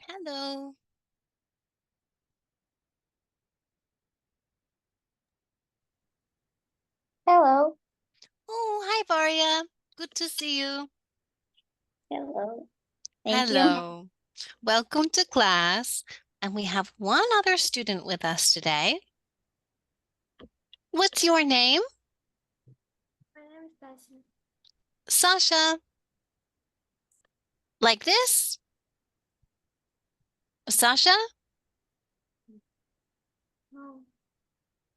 Hello. Hello. Oh, hi, Varia. Good to see you. Hello. Thank you. Hello. Welcome to class. And we have one other student with us today. What's your name? My name is Tasha. Sasha. Like this? Sasha? No,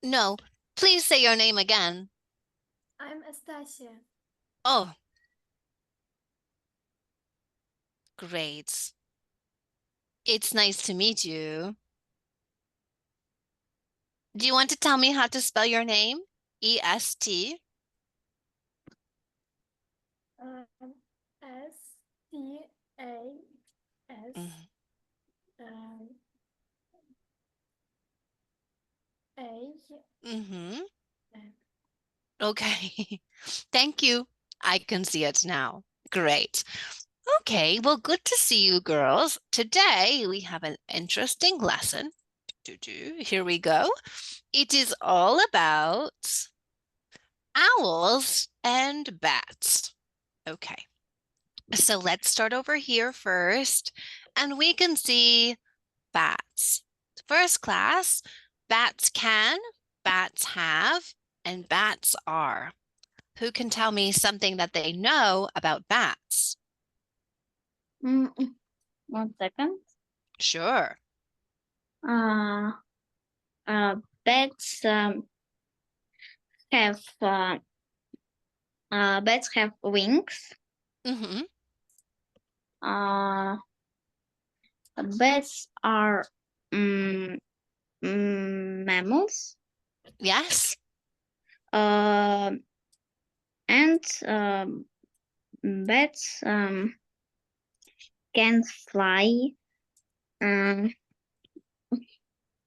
No. Please say your name again. I'm Astasia. Oh, great. It's nice to meet you. Do you want to tell me how to spell your name? E-S-T. Staas. Mhm. Um, A. Mm-hmm. um, Okay. Thank you. I can see it now. Great. Okay, well, good to see you girls. Today we have an interesting lesson to do. Here we go. It is all about owls and bats. Okay, so let's start over here first, and we can see bats. First class, bats can, bats have, and bats are. Who can tell me something that they know about bats? mm, 1 second. Sure. Uh, Bats have bats have wings. Mm-hmm. Uh, Bats are mammals. Yes. Uh, and Bats can fly. Um,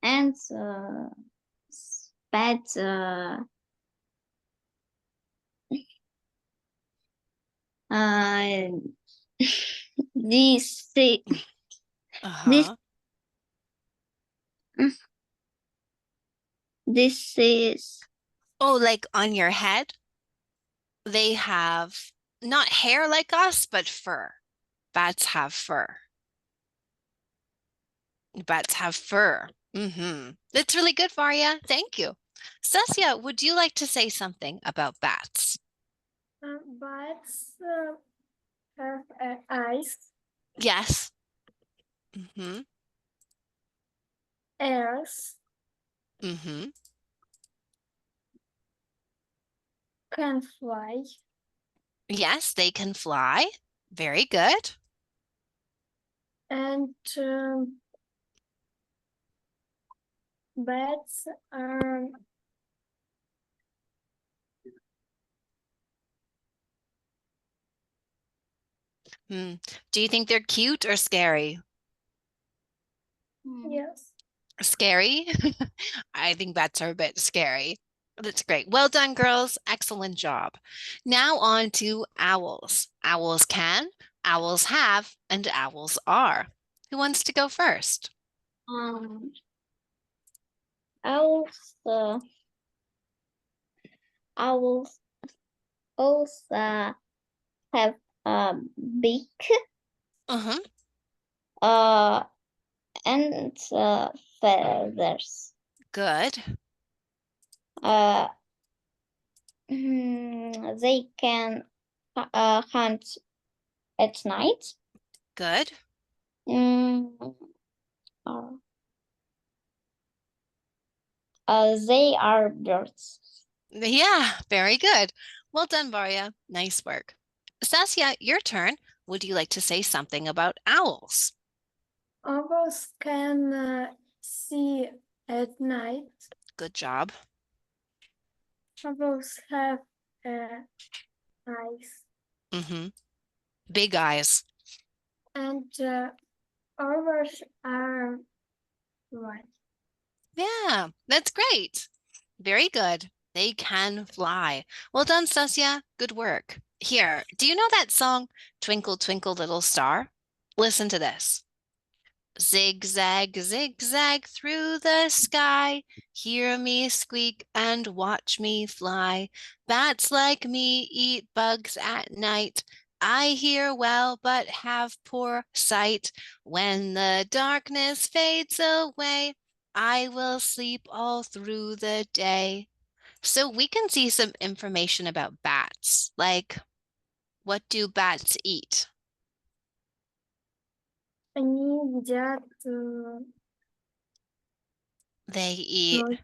and Bats Uh, this this Uh-huh. this is Oh, like on your head, they have not hair like us, but fur. Bats have fur. Bats have fur. Mm-hmm. That's really good, Varia. Thank you. Saskia, would you like to say something about bats? bats have eyes, Yes. Mm-hmm. ears, Mm-hmm. can fly, Yes, they can fly. Very good. and bats are Hmm. Do you think they're cute or scary? yes. Scary? I think bats are a bit scary. That's great. Well done, girls. Excellent job. Now on to owls. Owls can, owls have, and owls are. Who wants to go first? Um, owls owls also have beak Uh-huh. uh and feathers. Good. Uh, they can hunt at night. Good. Mm, uh, they are birds. Yeah, very good. Well done, Varya. Nice work. Saskia, your turn. Would you like to say something about owls? Owls can see at night. Good job. Owls have uh, eyes, Mm-hmm. Big eyes. and owls are white. Yeah, that's great. Very good. They can fly. Well done, Sasya. Good work. Here, do you know that song, Twinkle, Twinkle, Little Star? Listen to this. Zigzag, zigzag through the sky. Hear me squeak and watch me fly. Bats like me eat bugs at night. I hear well, but have poor sight. When the darkness fades away, I will sleep all through the day. So we can see some information about bats, like what do bats eat? Они едят They eat ночь.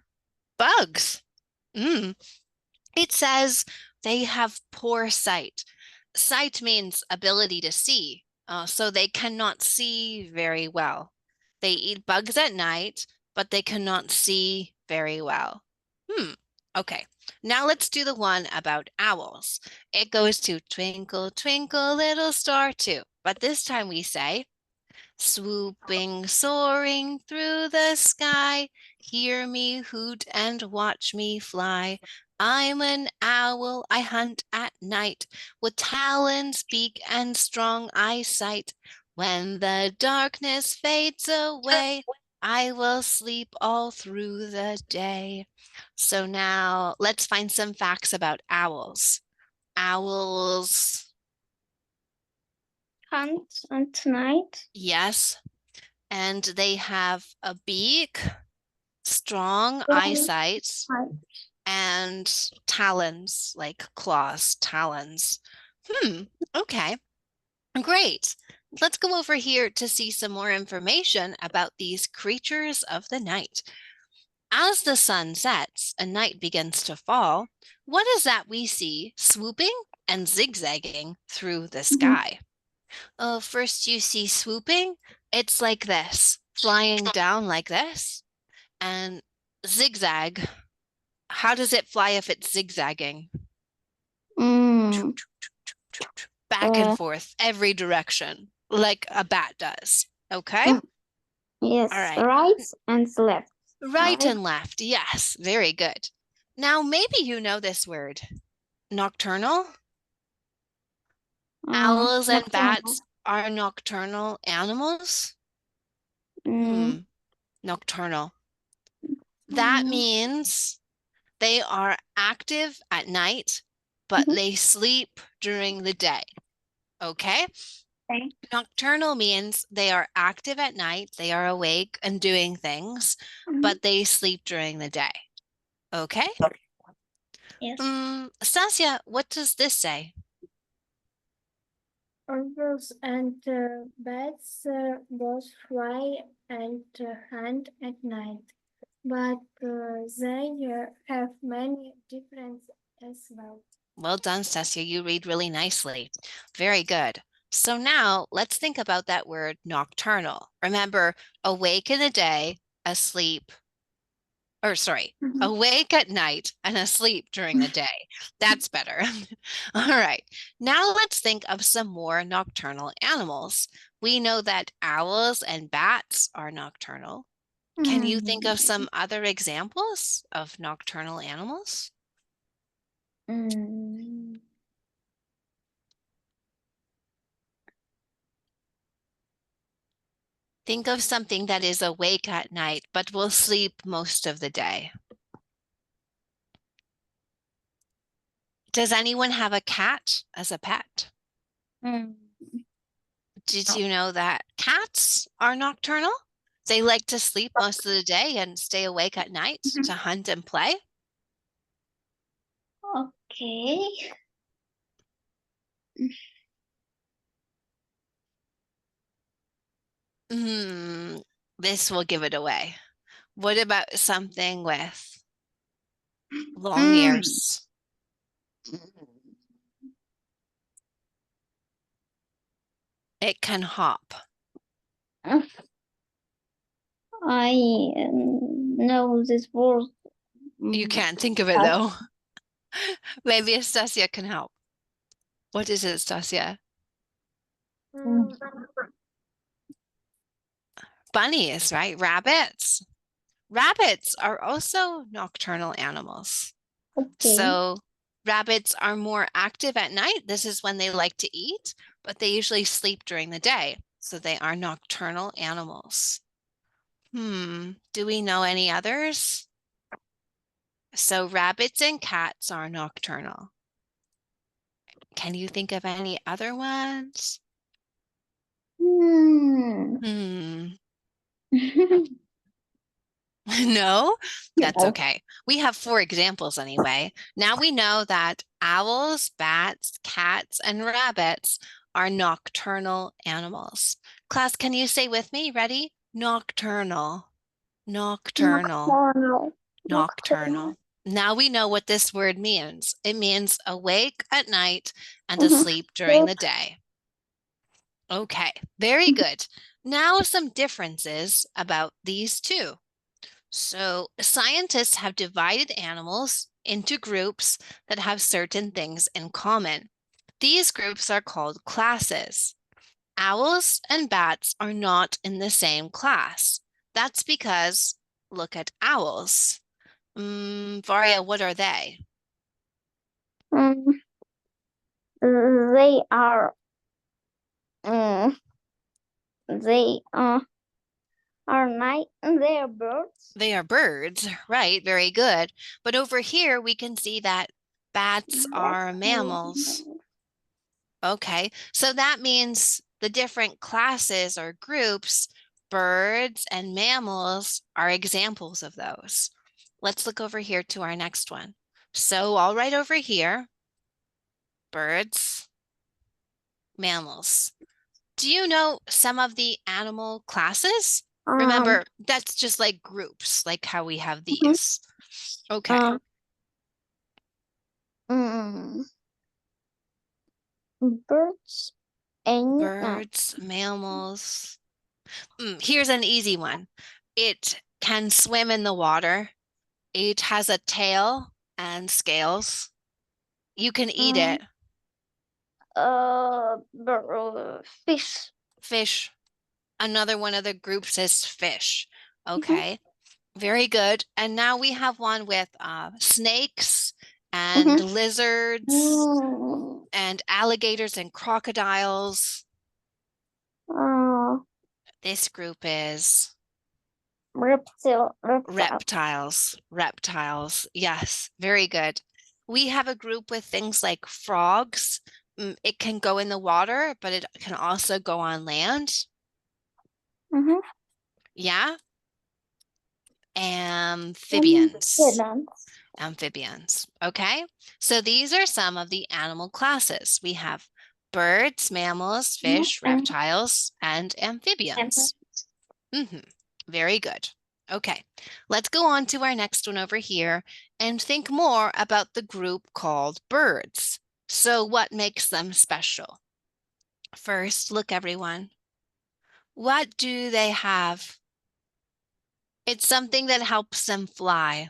bugs. Mm. It says they have poor sight. Sight means ability to see, so they cannot see very well. They eat bugs at night, but they cannot see very well. Okay, now let's do the one about owls. It goes to twinkle, twinkle, little star too. But this time we say, swooping, soaring through the sky, hear me hoot and watch me fly. I'm an owl, I hunt at night, with talons, beak, and strong eyesight. When the darkness fades away, I will sleep all through the day. So now let's find some facts about owls. Owls, Hunt at night. yes, and they have a beak, strong Strong eyesight, eyesight. and talons, like claws, talons. Okay, great. Let's go over here to see some more information about these creatures of the night. As the sun sets and night begins to fall, what is that we see swooping and zigzagging through the sky? First you see swooping. It's like this, flying down like this, and zigzag. How does it fly if it's zigzagging? Mm. Back and forth, every direction, like a bat does. Okay? Yes, All right. right and left. Right and left. Yes, very good. Now, maybe you know this word, nocturnal. Owls and bats are nocturnal animals. Nocturnal. That means they are active at night, but they sleep during the day. Okay? Okay. Nocturnal means they are active at night, they are awake and doing things, but they sleep during the day. Okay? Yes. Stasia, what does this say? Owls and bats both fly and hunt at night, but they have many differences as well. Well done, Stasia. You read really nicely. Very good. So now let's think about that word nocturnal. Remember, awake in the day, asleep, or sorry, awake at night and asleep during the day. That's better. All right. Now let's think of some more nocturnal animals. We know that owls and bats are nocturnal. Can you think of some other examples of nocturnal animals? Think of something that is awake at night, but will sleep most of the day. Does anyone have a cat as a pet? Did you know that cats are nocturnal? They like to sleep most of the day and stay awake at night to hunt and play. Okay. This will give it away. What about something with long ears? It can hop. I know this word. You can't think of it though. Maybe Stasia can help. What is it, Stasia? Bunnies, right? Rabbits. Rabbits are also nocturnal animals. Okay. So rabbits are more active at night. This is when they like to eat, but they usually sleep during the day. So they are nocturnal animals. Do we know any others? So rabbits and cats are nocturnal. Can you think of any other ones? Hmm. No, that's No. okay. We have 4 examples anyway. Now we know that owls, bats, cats, and rabbits are nocturnal animals. Class, can you say with me? Ready? Nocturnal, nocturnal, Nocturnal. nocturnal. Now we know what this word means. It means awake at night and Mhm. asleep during the Yep. day. Okay, very good. Now some differences about these two. So scientists have divided animals into groups that have certain things in common. These groups are called classes. Owls and bats are not in the same class. That's because, look at owls. Varia, what are they? Mm, they are they night they are birds. They are birds, right? Very good. But over here, we can see that bats are mammals. Okay, so that means the different classes or groups, birds and mammals, are examples of those. Let's look over here to our next one. So I'll write over here, birds, mammals. Do you know some of the animal classes? Remember, that's just like groups, like how we have these. Okay. Birds and Birds, mammals. Here's an easy one. It can swim in the water. It has a tail and scales. You can eat it. fish. Fish. Another one of the groups is fish. Okay, very good. And now we have one with snakes and lizards and alligators and crocodiles. This group is reptiles. Reptiles. Yes, very good. We have a group with things like frogs. It can go in the water, but it can also go on land. Yeah. Amphibians. Amphibians. Okay. So these are some of the animal classes. We have birds, mammals, fish, reptiles, and amphibians. Very good. Okay, let's go on to our next one over here and think more about the group called birds. So what makes them special? First, look everyone. What do they have? It's something that helps them fly.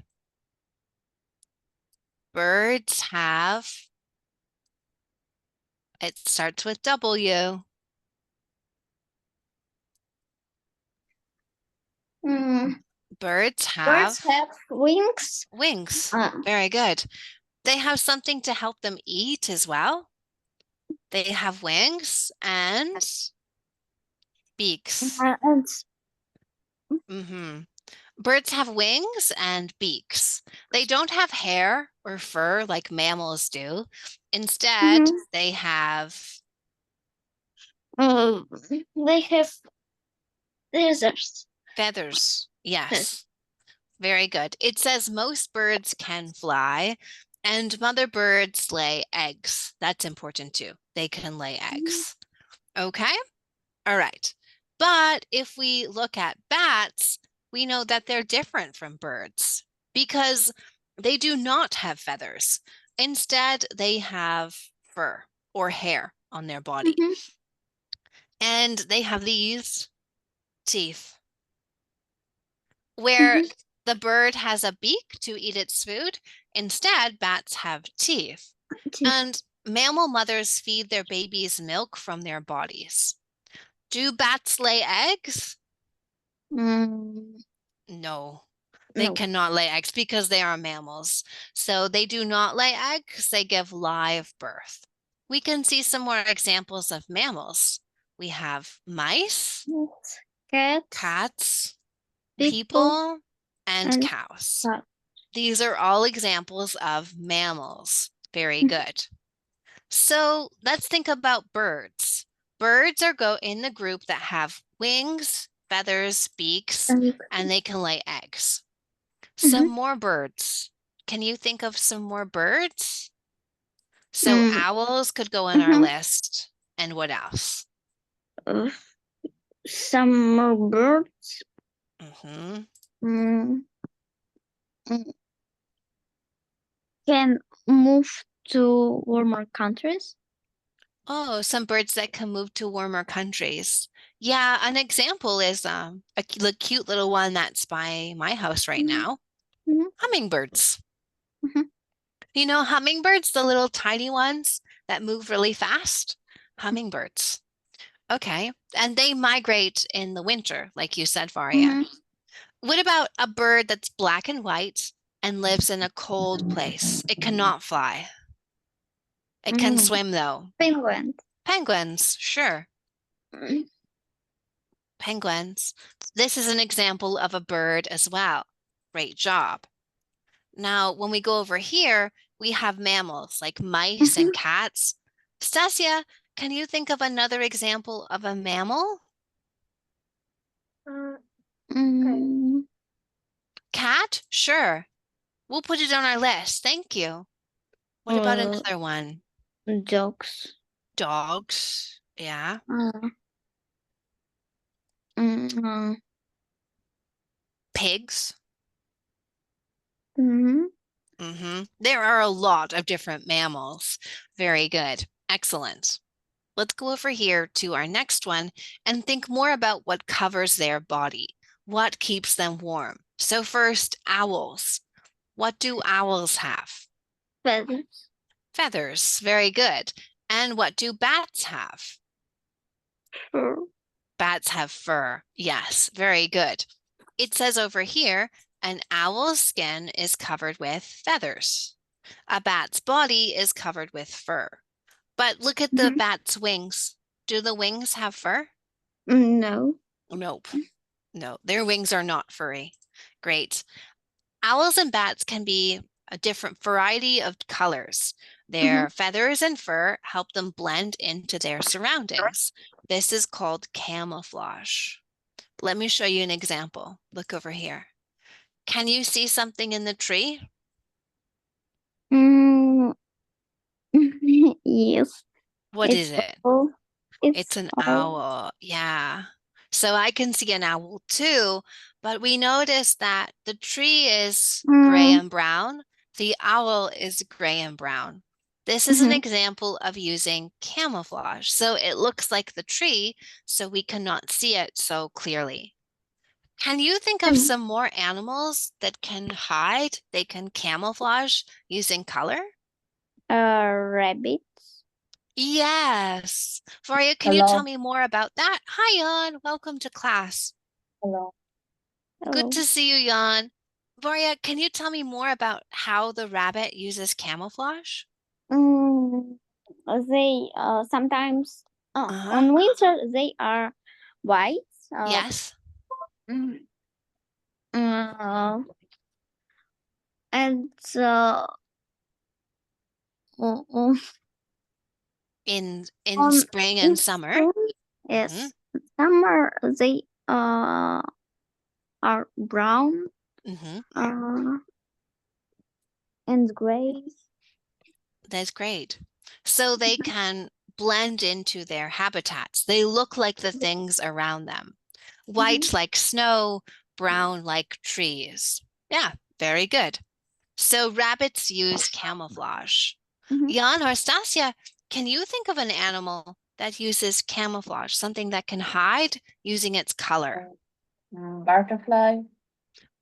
Birds have, it starts with W. Birds have wings. wings. Very good. They have something to help them eat as well. They have wings and beaks. Birds have wings and beaks. They don't have hair or fur like mammals do. Instead, they have they have feathers. feathers. Yes, very good. It says most birds can fly and mother birds lay eggs. That's important too. They can lay eggs. Okay, all right. But if we look at bats, we know that they're different from birds because they do not have feathers. Instead, they have fur or hair on their body. And they have these teeth. Where the bird has a beak to eat its food, instead, bats have teeth. And mammal mothers feed their babies milk from their bodies. Do bats lay eggs? No, they cannot lay eggs because they are mammals. So they do not lay eggs, they give live birth. We can see some more examples of mammals. We have mice, Cats. cats, People, people, and and cows. cows. These are all examples of mammals. Very good. So let's think about birds. Birds go in the group that have wings, feathers, beaks, and they can lay eggs. Some more birds. Can you think of some more birds? So owls could go on our list. And what else? Some more birds Mm-hmm. Can move to warmer countries. Oh, some birds that can move to warmer countries. Yeah, an example is the cute little one that's by my house right now. Hummingbirds. You know, hummingbirds, the little tiny ones that move really fast? Hummingbirds. Okay. And they migrate in the winter, like you said, Varia. What about a bird that's black and white and lives in a cold place? It cannot fly. It can swim, though. Penguins. Penguins, sure. Penguins. This is an example of a bird as well. Great job. Now, when we go over here, we have mammals like mice and cats. Stasia, can you think of another example of a mammal? Cat? Sure. We'll put it on our list. Thank you. What about another one? Dogs. Dogs. Yeah. Pigs. There are a lot of different mammals. Very good. Excellent. Let's go over here to our next one and think more about what covers their body. What keeps them warm? So first, owls. What do owls have? Feathers. Feathers. Very good. And what do bats have? Fur. Bats have fur. Yes, very good. It says over here, an owl's skin is covered with feathers. A bat's body is covered with fur. But look at the bat's wings. Do the wings have fur? No. Nope. No, their wings are not furry. Great. Owls and bats can be a different variety of colors. Their feathers and fur help them blend into their surroundings. This is called camouflage. Let me show you an example. Look over here. Can you see something in the tree? Yes. What is it? Owl. It's an owl. Yeah. So I can see an owl too, but we notice that the tree is gray and brown. The owl is gray and brown. This is an example of using camouflage. So it looks like the tree, so we cannot see it so clearly. Can you think of some more animals that can hide? They can camouflage using color? Rabbits. Yes. Varia, can you tell me more about that? Hi, Jan. Welcome to class. Hello. Good to see you, Jan. Varia, can you tell me more about how the rabbit uses camouflage? They sometimes on winter they are white. Yes. And In spring and summer? Yes. Summer they are brown and gray. That's great. So they can blend into their habitats. They look like the things around them. White like snow, brown like trees. Yeah, very good. So rabbits use camouflage. Jan or Stasia, can you think of an animal that uses camouflage, something that can hide using its color? Butterfly.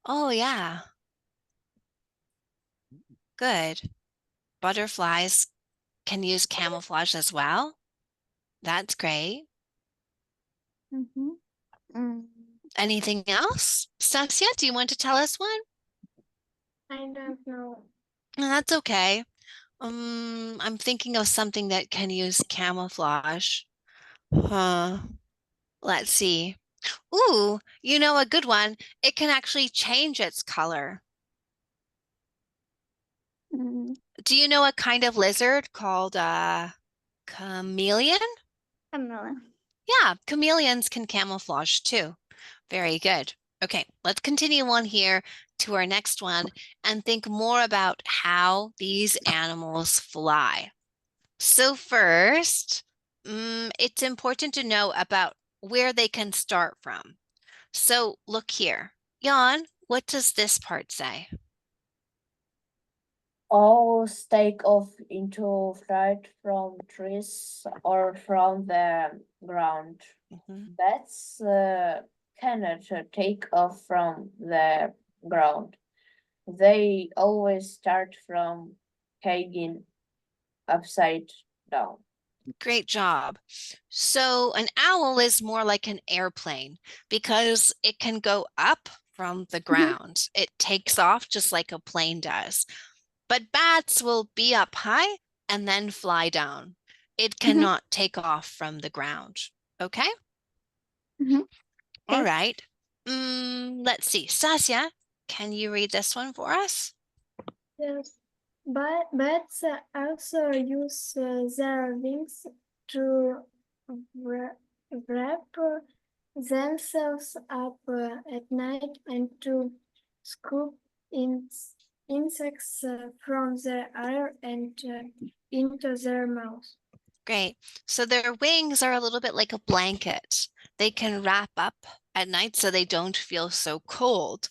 Oh, yeah. Good. Butterflies can use camouflage as well. That's great. Anything else? Stasia, do you want to tell us one? I don't know. That's okay. I'm thinking of something that can use camouflage. Let's see. Ooh, you know a good one. It can actually change its color. Mm, Do you know a kind of lizard called a chameleon? Camilla. Yeah, chameleons can camouflage too. Very good. Okay, let's continue on here to our next one and think more about how these animals fly. So first, it's important to know about where they can start from. So look here. Jan, what does this part say? Owls take off into flight from trees or from the ground. Mhm. Bats cannot take off from the ground. They always start from hanging upside down. Great job. So an owl is more like an airplane because it can go up from the ground. It takes off just like a plane does. But bats will be up high and then fly down. It cannot take off from the ground. Okay? Mhm. All Okay. right. Let's see. Sasya, can you read this one for us? Yes, but bats also use their wings to wrap themselves up at night and to scoop in insects from their air and into their mouth. Great. So their wings are a little bit like a blanket. They can wrap up at night so they don't feel so cold.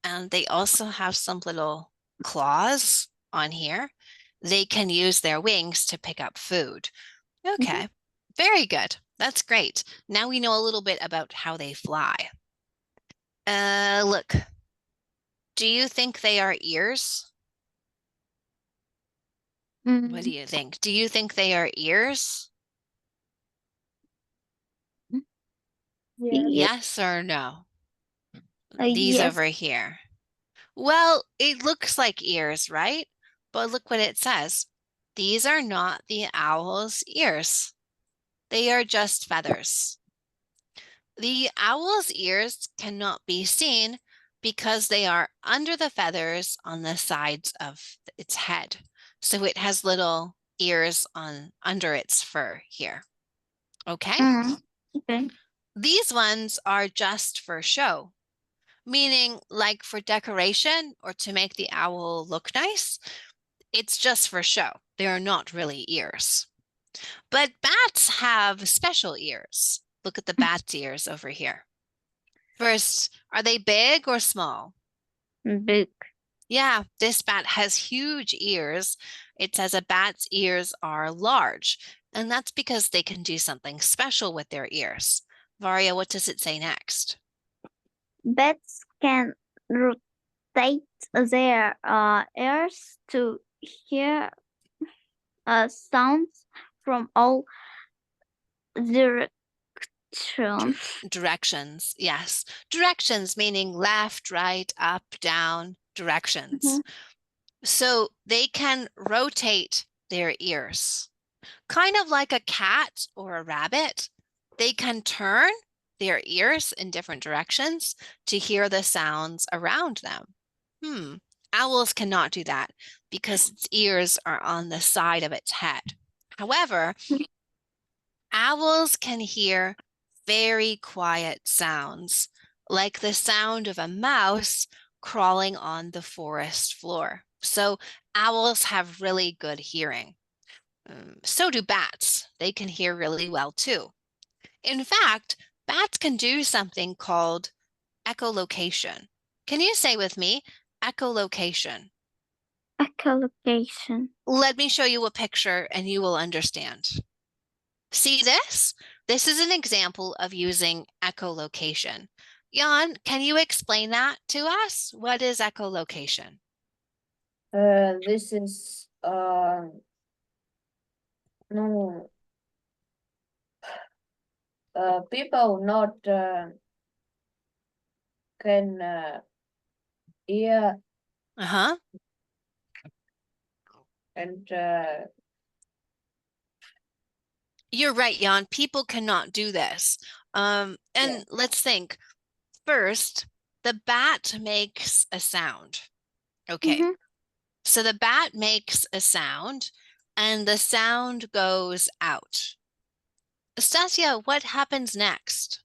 And they also have some little claws on here. They can use their wings to pick up food. Okay, very good. That's great. Now we know a little bit about how they fly. Look, do you think they are ears? What do Mm, you think? Do you think they are ears? Yes, Yes or no? These yes. over here. Well, it looks like ears, right? But look what it says. These are not the owl's ears. They are just feathers. The owl's ears cannot be seen because they are under the feathers on the sides of its head. So it has little ears on under its fur here. Okay? Okay. These ones are just for show, meaning like for decoration or to make the owl look nice. It's just for show. They are not really ears. But bats have special ears. Look at the bat's ears over here. First, are they big or small? Big. Yeah, this bat has huge ears. It says a bat's ears are large, and that's because they can do something special with their ears. Varia, what does it say next? Bats can rotate their ears to hear sounds from all directions. Directions, yes. Directions meaning left, right, up, down, directions. So they can rotate their ears. Kind of like a cat or a rabbit, they can turn their ears in different directions to hear the sounds around them. Owls cannot do that because its ears are on the side of its head. However, owls can hear very quiet sounds, like the sound of a mouse crawling on the forest floor. So owls have really good hearing. So do bats. They can hear really well too. In fact, bats can do something called echolocation. Can you say with me, echolocation? Echolocation. Let me show you a picture and you will understand. See this? This is an example of using echolocation. Jan, can you explain that to us? What is echolocation? This is no people not can hear Uh-huh. and You're right, Jan. People cannot do this. And Yeah. let's think. First, the bat makes a sound. Okay. Mhm. So the bat makes a sound and the sound goes out. Stasia, what happens next?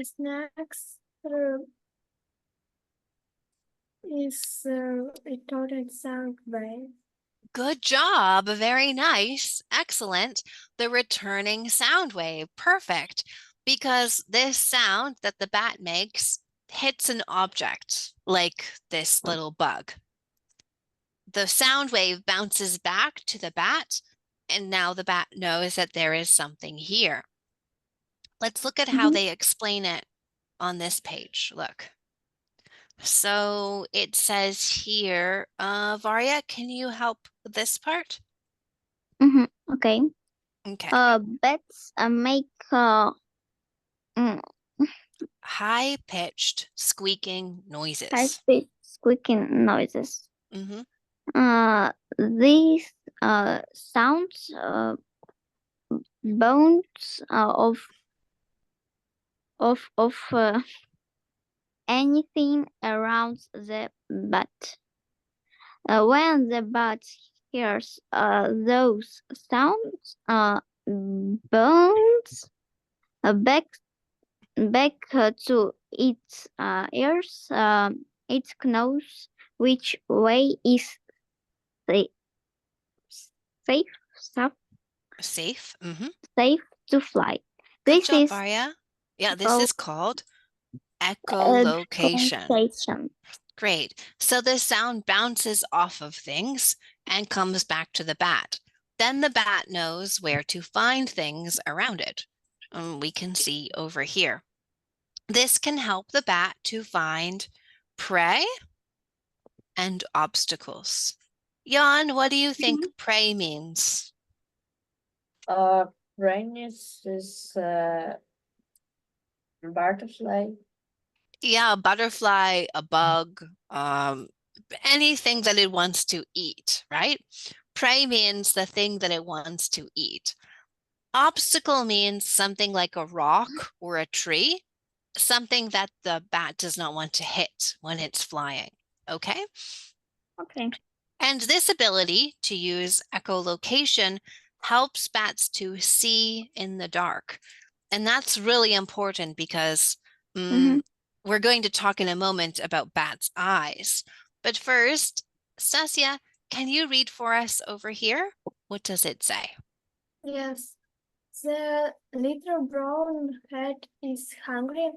Snacks is retorted sound wave. Good job. Very nice. Excellent. The returning sound wave. Perfect. Because this sound that the bat makes hits an object like this little bug. The sound wave bounces back to the bat, and now the bat knows that there is something here. Let's look at how Mhm. they explain it on this page. Look. So it says here, Varya, can you help with this part? Mhm. Okay. Okay. Bats make mm, High-pitched squeaking high noises. speed squeaking noises. Mhm. These sounds bounce of anything around the bat. When the bat hears those sounds, bounce back to its ears. It knows which way is sa- safe, safe, Safe. Mhm. safe to fly. Good This job, is Varya. Yeah, this called is called echolocation. echolocation. Great. So the sound bounces off of things and comes back to the bat. Then the bat knows where to find things around it. We can see over here. This can help the bat to find prey and obstacles. Jan, what do you think prey means? Brain is butterfly. Yeah, a butterfly, a bug, anything that it wants to eat, right? Prey means the thing that it wants to eat. Obstacle means something like a rock or a tree, something that the bat does not want to hit when it's flying. Okay? Okay. And this ability to use echolocation helps bats to see in the dark. And that's really important because Mhm. we're going to talk in a moment about bats' eyes. But first, Stasia, can you read for us over here? What does it say? Yes, the little brown cat is hungry.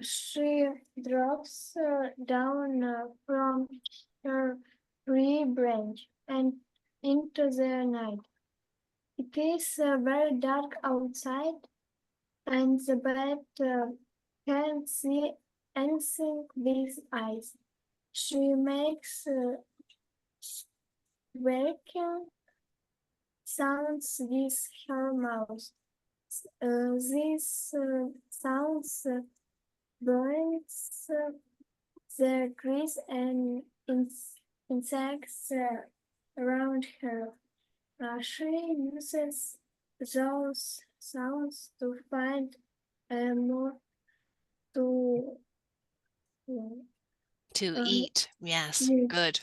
She drops down from her tree branch and into the night. It is very dark outside, and the bat can't see anything with eyes. She makes squeaking sounds with her mouth. These sounds burns the trees and insects around her. She uses those sounds to find more to To um, eat. Yes, use. good.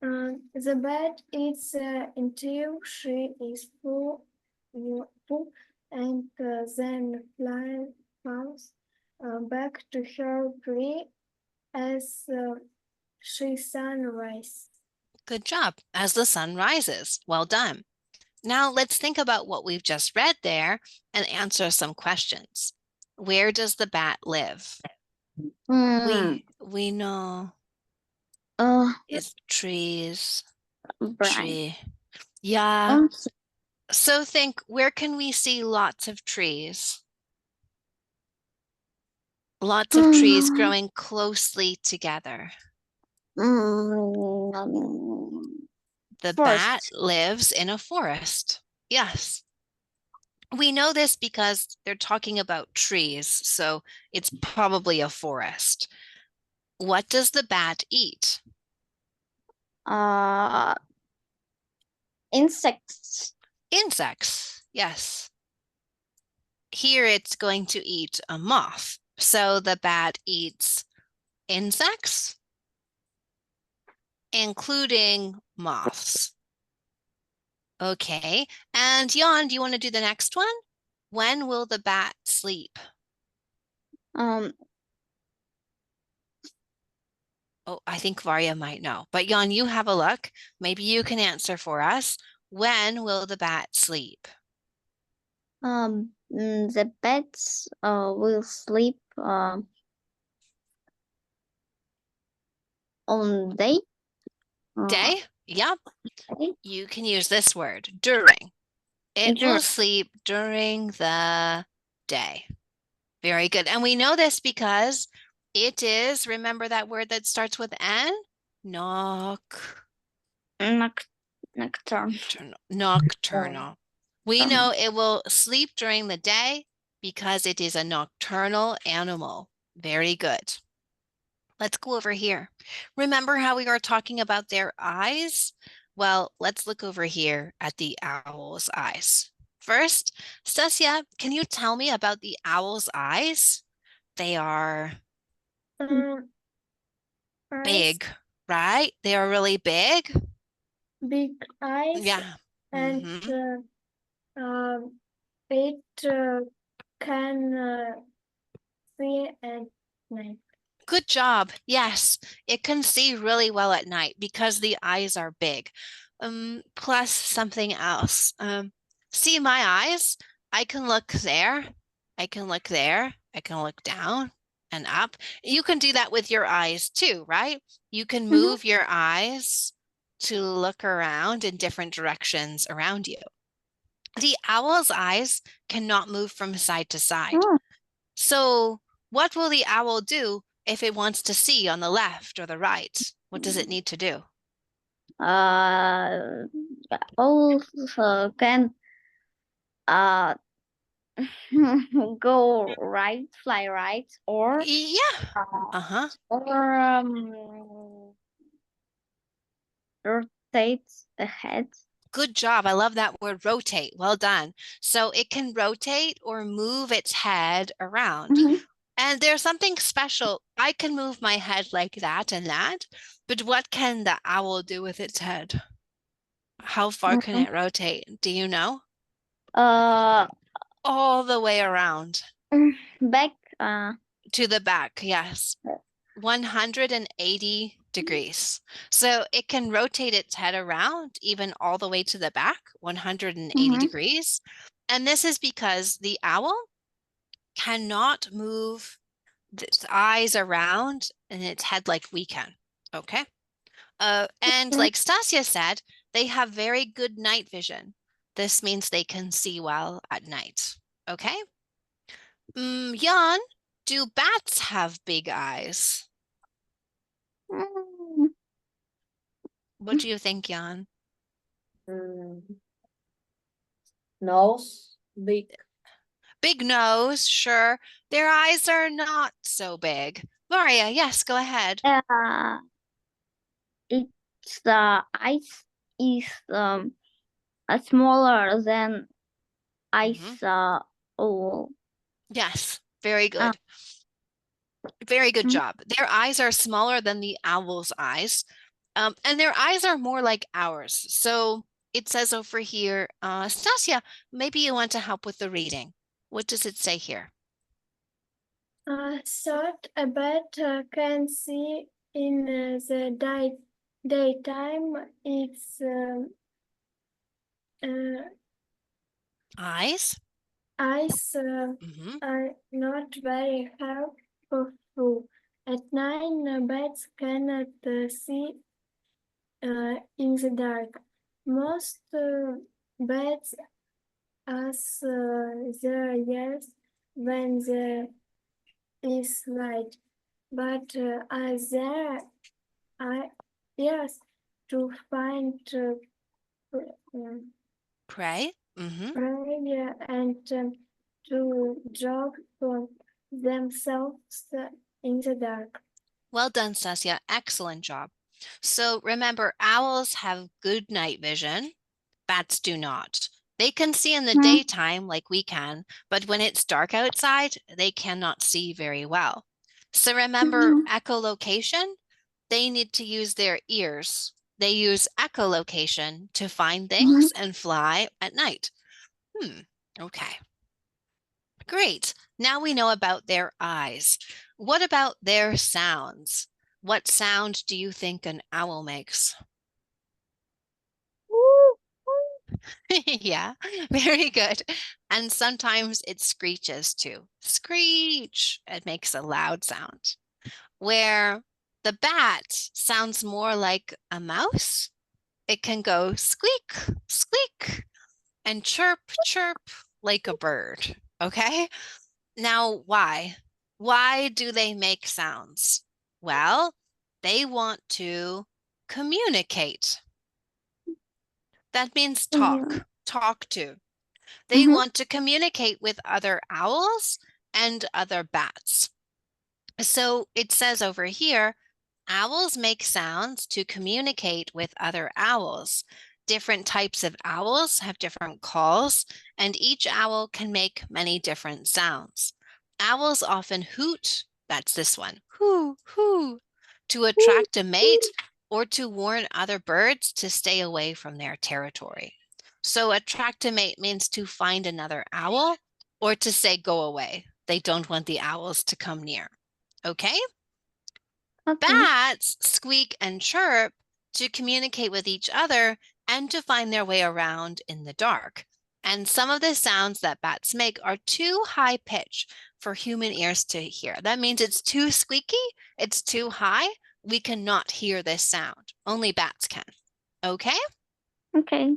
The bat eats until she is full and then flies back to her tree as she sunrise. Good job. As the sun rises. Well done. Now let's think about what we've just read there and answer some questions. Where does the bat live? We know it's trees, Brian. tree. Yeah. So think, where can we see lots of trees? Lots of trees growing closely together. The bat Forest. lives in a forest. Yes. We know this because they're talking about trees, so it's probably a forest. What does the bat eat? Insects. Insects, yes. Here it's going to eat a moth. So the bat eats insects, including moths. Okay, and Jan, do you want to do the next one? When will the bat sleep? Um, Oh, I think Varya might know, but Jan, you have a look. Maybe you can answer for us. When will the bat sleep? the bats will sleep on day. Day? Yep. Day. You can use this word, during. It will During. sleep during the day. Very good. And we know this because it is, remember that word that starts with N? Nocturnal. Nocturnal. We Nocturnal. know it will sleep during the day because it is a nocturnal animal. Very good. Let's go over here. Remember how we were talking about their eyes? Well, let's look over here at the owl's eyes. First, Stasia, can you tell me about the owl's eyes? They are Eyes, big, right? They are really big. big eyes, Yeah. and Mhm. it can see at night. Good job. Yes, it can see really well at night because the eyes are big. Plus something else. See my eyes? I can look there. I can look there. I can look down and up. You can do that with your eyes too, right? You can move your eyes to look around in different directions around you. The owl's eyes cannot move from side to side. Oh. So what will the owl do if it wants to see on the left or the right? What does it need to do? Also can go right, fly right, or Yeah. uh, Uh-huh. or rotate the head. Good job. I love that word, rotate. Well done. So it can rotate or move its head around. And there's something special. I can move my head like that and that, but what can the owl do with its head? How far can it rotate? Do you know? Uh, All the way around. back. To the back, yes. 180 degrees. So it can rotate its head around even all the way to the back, 180 degrees. And this is because the owl cannot move its eyes around in its head like we can. Okay. And like Stasia said, they have very good night vision. This means they can see well at night. Okay. Jan, do bats have big eyes? What do you think, Jan? Nose, big. Big nose, sure. Their eyes are not so big. Maria, yes, go ahead. It's the eyes is smaller than eyes oval. Yes, very good. Very good job. Their eyes are smaller than the owl's eyes, and their eyes are more like ours. So it says over here, Stasia, maybe you want to help with the reading. What does it say here? Thought a bat can see in the daytime. Its Eyes? eyes are not very powerful. At night, bats cannot see in the dark. Most bats as their ears when there is light, but as their ears to find Prey? prey and to jog for themselves in the dark. Well done, Stasia. Excellent job. So remember, owls have good night vision. Bats do not. They can see in the Hmm. daytime like we can, but when it's dark outside, they cannot see very well. So remember Mhm. echolocation? They need to use their ears. They use echolocation to find things and fly at night. Okay. Great. Now we know about their eyes. What about their sounds? What sound do you think an owl makes? Yeah, very good. And sometimes it screeches too. Screech. It makes a loud sound. Where the bat sounds more like a mouse, it can go squeak, squeak, and chirp, chirp like a bird. Okay? Now, why? Why do they make sounds? Well, they want to communicate. That means talk, talk to. They want to communicate with other owls and other bats. So it says over here, owls make sounds to communicate with other owls. Different types of owls have different calls, and each owl can make many different sounds. Owls often hoot, that's this one, hoo, hoo, to attract a mate or to warn other birds to stay away from their territory. So attract a mate means to find another owl or to say go away. They don't want the owls to come near. Okay? Okay. Bats squeak and chirp to communicate with each other and to find their way around in the dark. And some of the sounds that bats make are too high pitch for human ears to hear. That means it's too squeaky, it's too high. We cannot hear this sound. Only bats can. Okay? Okay.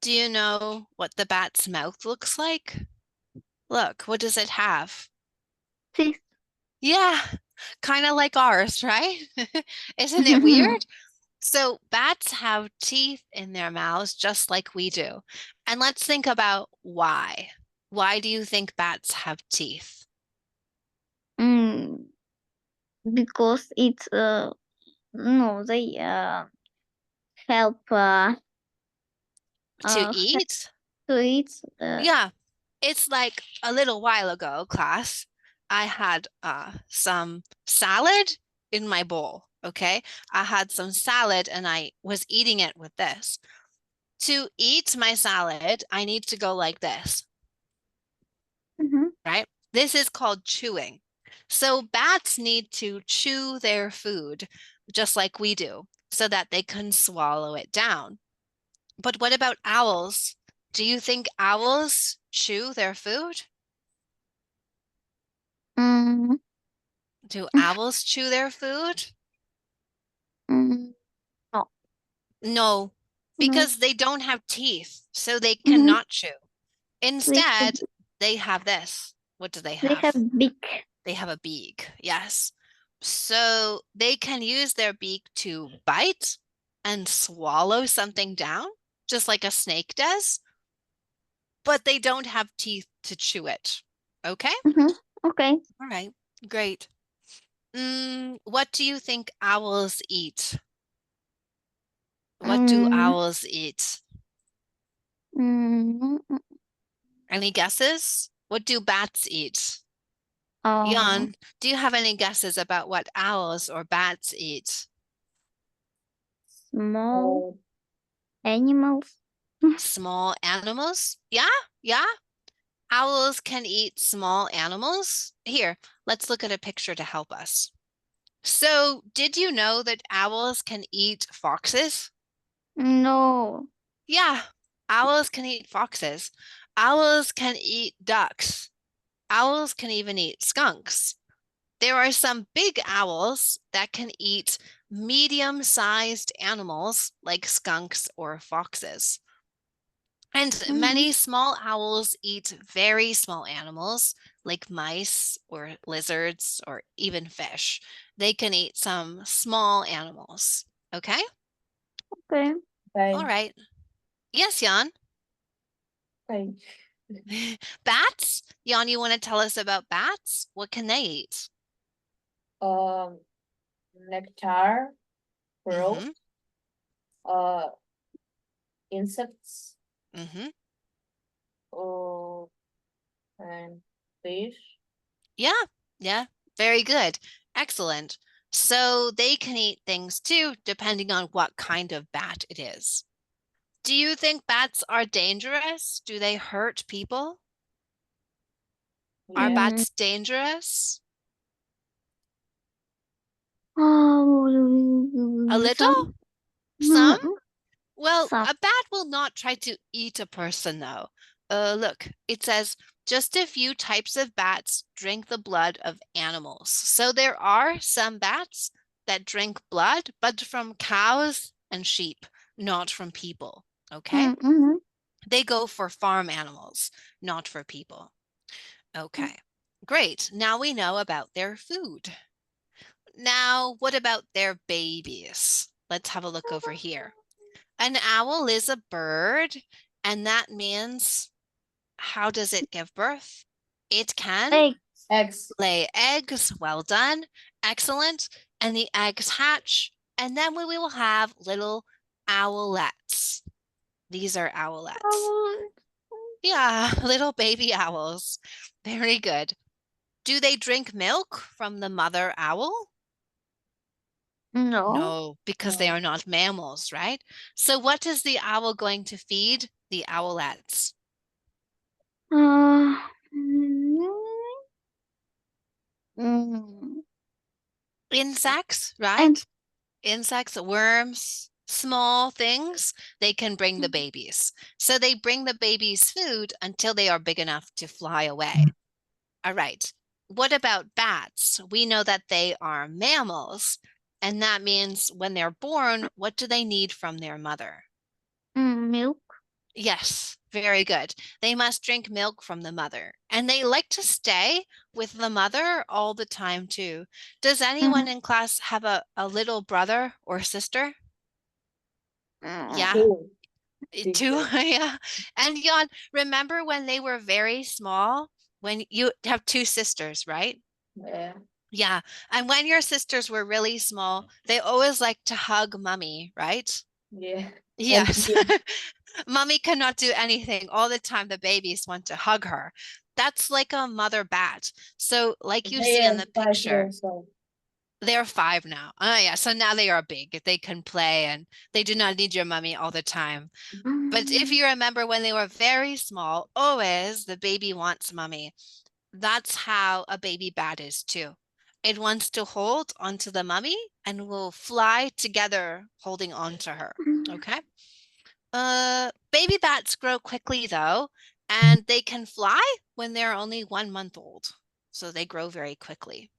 Do you know what the bat's mouth looks like? Look, what does it have? Teeth. Yeah, kind of like ours, right? Isn't it weird? So bats have teeth in their mouths just like we do. And let's think about why. Why do you think bats have teeth? Because it's no, they help To eat? to eat. Yeah, it's like a little while ago, class, I had some salad in my bowl, okay? I had some salad and I was eating it with this. To eat my salad, I need to go like this, right? This is called chewing. So bats need to chew their food just like we do so that they can swallow it down. But what about owls? Do you think owls chew their food? Mm, Do owls chew their food? no. No, No. because they don't have teeth, so they Mhm. cannot chew. They Instead, they have this. What do they have? have beak. They have a beak, yes. So they can use their beak to bite and swallow something down, just like a snake does, but they don't have teeth to chew it. Okay? Okay. All right, great. What do you think owls eat? What do owls eat? Mm, Any guesses? What do bats eat? uh, Jan, do you have any guesses about what owls or bats eat? small animals. Small animals? Yeah, yeah. Owls can eat small animals. Here, let's look at a picture to help us. So, did you know that owls can eat foxes? No. Yeah, owls can eat foxes. Owls can eat ducks. Owls can even eat skunks. There are some big owls that can eat medium-sized animals like skunks or foxes. And many small owls eat very small animals like mice or lizards or even fish. They can eat some small animals. Okay? Okay. All right. Yes, Jan. Okay. Bats? Jan, you want to tell us about bats? What can they eat? Nectar, fruit, Mhm. insects. Mm-hmm. Oh, and fish. Yeah, very good. Excellent. So they can eat things too, depending on what kind of bat it is. Do you think bats are dangerous? Do they hurt people? Are Yeah. bats dangerous? A little? Some? Well, Some. a bat will not try to eat a person, though. Look, it says just a few types of bats drink the blood of animals. So there are some bats that drink blood, but from cows and sheep, not from people. Okay? They go for farm animals, not for people. Okay, great. Now we know about their food. Now, what about their babies? Let's have a look over here. An owl is a bird, and that means how does it give birth? It can Eggs. lay eggs. Well done. Excellent. And the eggs hatch, and then we will have little owlets. These are owlets. Yeah, little baby owls. Very good. Do they drink milk from the mother owl? No. No, because they are not mammals, right? So what is the owl going to feed the owlets? Insects, right? Insects, worms, small things, they can bring the babies. So they bring the babies food until they are big enough to fly away. All right. What about bats? We know that they are mammals, and that means when they're born, what do they need from their mother? Milk. Yes, very good. They must drink milk from the mother, and they like to stay with the mother all the time too. Does anyone in class have a little brother or sister? Yeah, two. Yeah. And Jan, remember when they were very small, when you have two sisters, right? Yeah. Yeah. And when your sisters were really small, they always like to hug mommy, right? Yeah. Yes. Mommy cannot do anything. All the time the babies want to hug her. That's like a mother bat. So like you see in the picture, they're 5 now. Oh yeah, so now they are big. They can play and they do not need your mommy all the time. But if you remember when they were very small, always the baby wants mommy. That's how a baby bat is too. It wants to hold onto the mummy and will fly together holding on to her. Okay. Baby bats grow quickly though, and they can fly when they're only 1 month old. So they grow very quickly.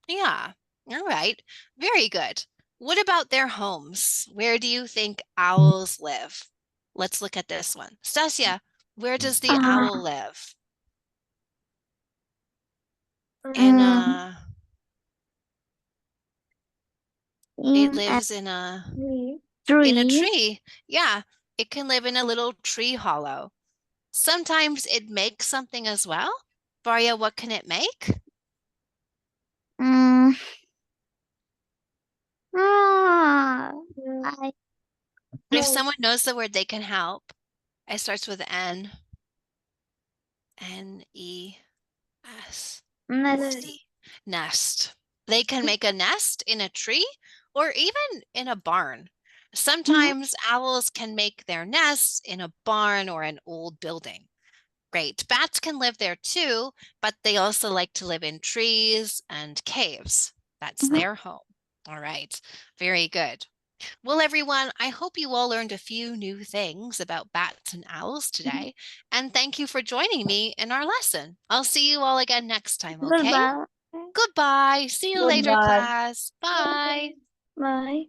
Yeah. All right. Very good. What about their homes? Where do you think owls live? Let's look at this one. Stasia, where does the owl live? In it lives in a tree. Yeah, it can live in a little tree hollow. Sometimes it makes something as well. Varia, what can it make? If someone knows the word, they can help. It starts with N. N-E-S. Nest. They can make a nest in a tree or even in a barn. Sometimes owls can make their nests in a barn or an old building. Great. Bats can live there too, but they also like to live in trees and caves. That's their home. All right. Very good. Well, everyone, I hope you all learned a few new things about bats and owls today. And thank you for joining me in our lesson. I'll see you all again next time, okay? Goodbye. Goodbye. See you later, class. Bye. Bye.